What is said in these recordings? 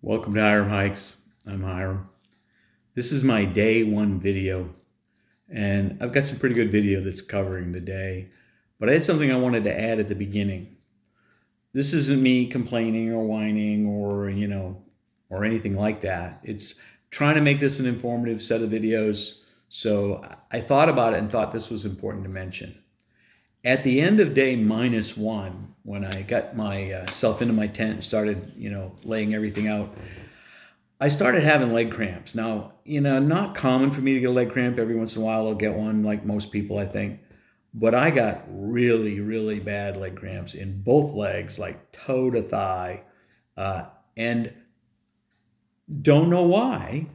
Welcome to Hiram Hikes. I'm Hiram. This is my day one video, and I've got some pretty good video that's covering the day, but I had something I wanted to add at the beginning. This isn't me complaining or whining or anything like that. It's trying to make this an informative set of videos, so I thought about it and thought this was important to mention. At the end of day -1, when I got myself into my tent and started, laying everything out, I started having leg cramps. Now, not common for me to get a leg cramp. Every once in a while I'll get one, like most people, I think. But I got really, really bad leg cramps in both legs, like toe to thigh. And don't know why.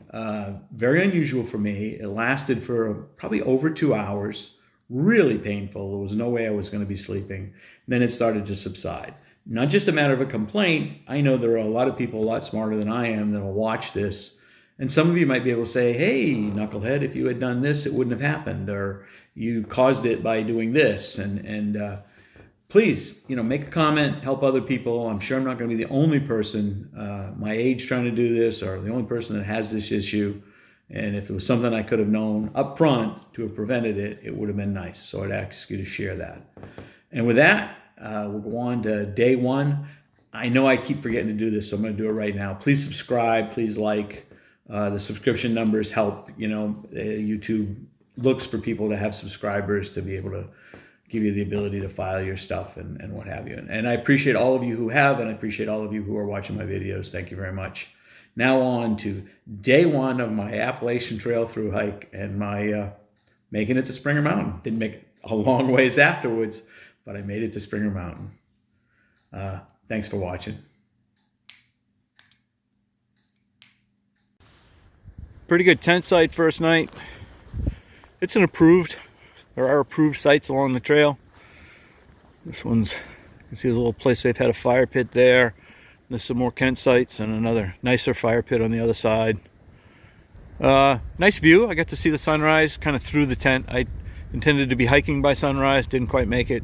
Very unusual for me. It lasted for probably over 2 hours. Really painful. There was no way I was going to be sleeping. Then it started to subside. Not just a matter of a complaint. I know there are a lot of people a lot smarter than I am that will watch this. And some of you might be able to say, hey, knucklehead, if you had done this, it wouldn't have happened. Or you caused it by doing this. And please, make a comment, help other people. I'm sure I'm not going to be the only person my age trying to do this, or the only person that has this issue. And if there was something I could have known up front to have prevented it, it would have been nice. So I'd ask you to share that. And with that, we'll go on to day one. I know I keep forgetting to do this, so I'm going to do it right now. Please subscribe. Please like. The subscription numbers help. YouTube looks for people to have subscribers to be able to give you the ability to file your stuff and what have you. And I appreciate all of you who have, and I appreciate all of you who are watching my videos. Thank you very much. Now on to day one of my Appalachian Trail through hike and my making it to Springer Mountain. Didn't make it a long ways afterwards, but I made it to Springer Mountain. Thanks for watching. Pretty good tent site first night. It's there are approved sites along the trail. This one's, you can see a little place they've had a fire pit there. There's some more tent sites and another nicer fire pit on the other side. Nice view. I got to see the sunrise kind of through the tent. I intended to be hiking by sunrise, didn't quite make it.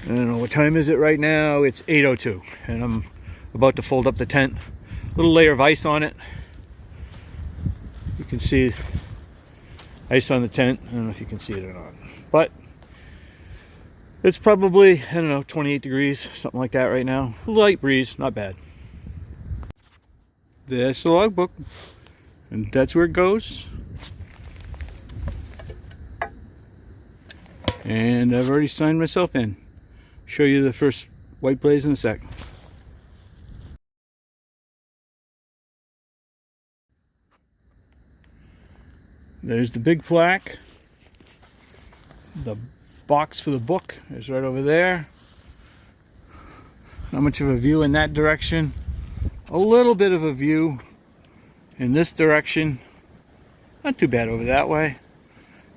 I don't know, what time is it right now? It's 8:02, and I'm about to fold up the tent. A little layer of ice on it. You can see ice on the tent. I don't know if you can see it or not, but it's probably, 28 degrees, something like that right now. Light breeze, not bad. There's the logbook, and that's where it goes. And I've already signed myself in. Show you the first white blaze in a sec. There's the big plaque. The box for the book is right over there. Not much of a view in that direction. A little bit of a view in this direction. Not too bad over that way.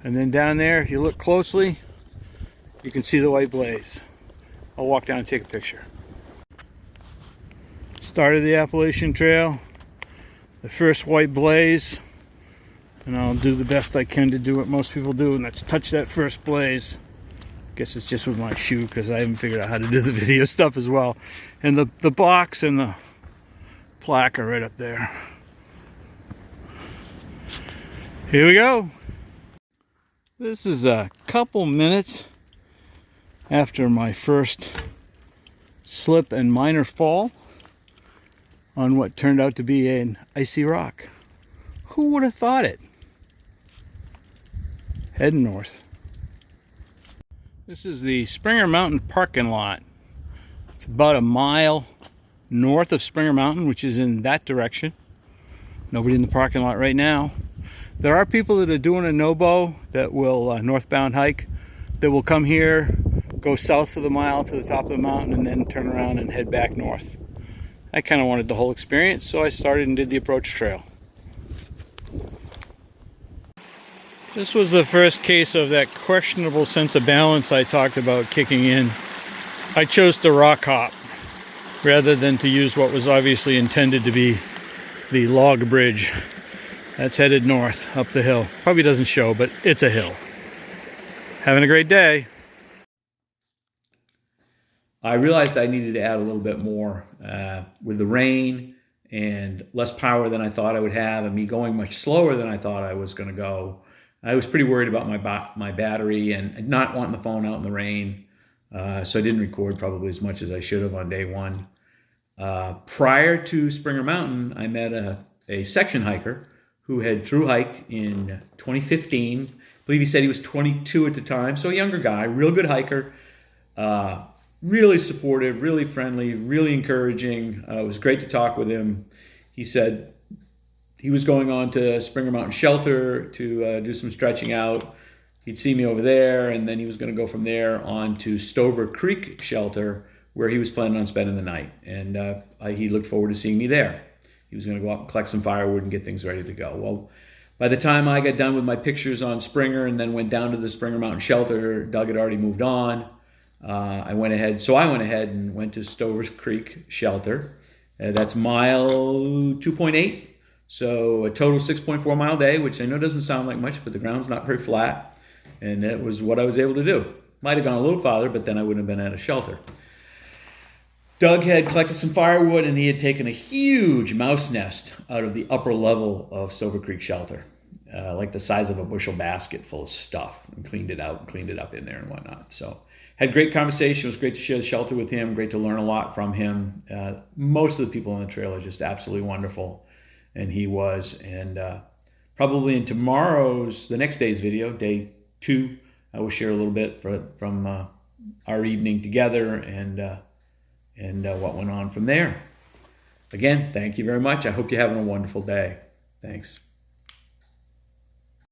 And then down there, if you look closely, you can see the white blaze. I'll walk down and take a picture. Start of the Appalachian Trail. The first white blaze. And I'll do the best I can to do what most people do, and that's touch that first blaze. Guess it's just with my shoe because I haven't figured out how to do the video stuff as well. And the box and the plaque are right up there. Here we go. This is a couple minutes after my first slip and minor fall on what turned out to be an icy rock. Who would have thought it? Heading north. This is the Springer Mountain parking lot. It's about a mile north of Springer Mountain, which is in that direction. Nobody in the parking lot right now. There are people that are doing a no-bow that will northbound hike that will come here, go south for the mile to the top of the mountain, and then turn around and head back north. I kind of wanted the whole experience, so I started and did the approach trail. This was the first case of that questionable sense of balance I talked about kicking in. I chose to rock hop rather than to use what was obviously intended to be the log bridge. That's headed north up the hill. Probably doesn't show, but it's a hill. Having a great day. I realized I needed to add a little bit more with the rain and less power than I thought I would have, and me going much slower than I thought I was going to go. I was pretty worried about my battery and not wanting the phone out in the rain, so I didn't record probably as much as I should have on day one. Prior to Springer Mountain, I met a section hiker who had through hiked in 2015. I believe he said he was 22 at the time, so a younger guy, real good hiker, really supportive, really friendly, really encouraging. It was great to talk with him. He said he was going on to Springer Mountain Shelter to do some stretching out. He'd see me over there, and then he was going to go from there on to Stover Creek Shelter, where he was planning on spending the night. And he looked forward to seeing me there. He was going to go out and collect some firewood and get things ready to go. Well, by the time I got done with my pictures on Springer and then went down to the Springer Mountain Shelter, Doug had already moved on. I went ahead and went to Stover Creek Shelter. That's mile 2.8. So a total 6.4 mile day, which I know doesn't sound like much, but the ground's not very flat. And that was what I was able to do. Might have gone a little farther, but then I wouldn't have been at a shelter. Doug had collected some firewood, and he had taken a huge mouse nest out of the upper level of Stover Creek Shelter, like the size of a bushel basket full of stuff, and cleaned it out and cleaned it up in there and whatnot. So had great conversation. It was great to share the shelter with him, great to learn a lot from him. Most of the people on the trail are just absolutely wonderful, and he was. And probably in the next day's video, day 2, I will share a little bit from our evening together and what went on from there. Again, thank you very much. I hope you're having a wonderful day. Thanks.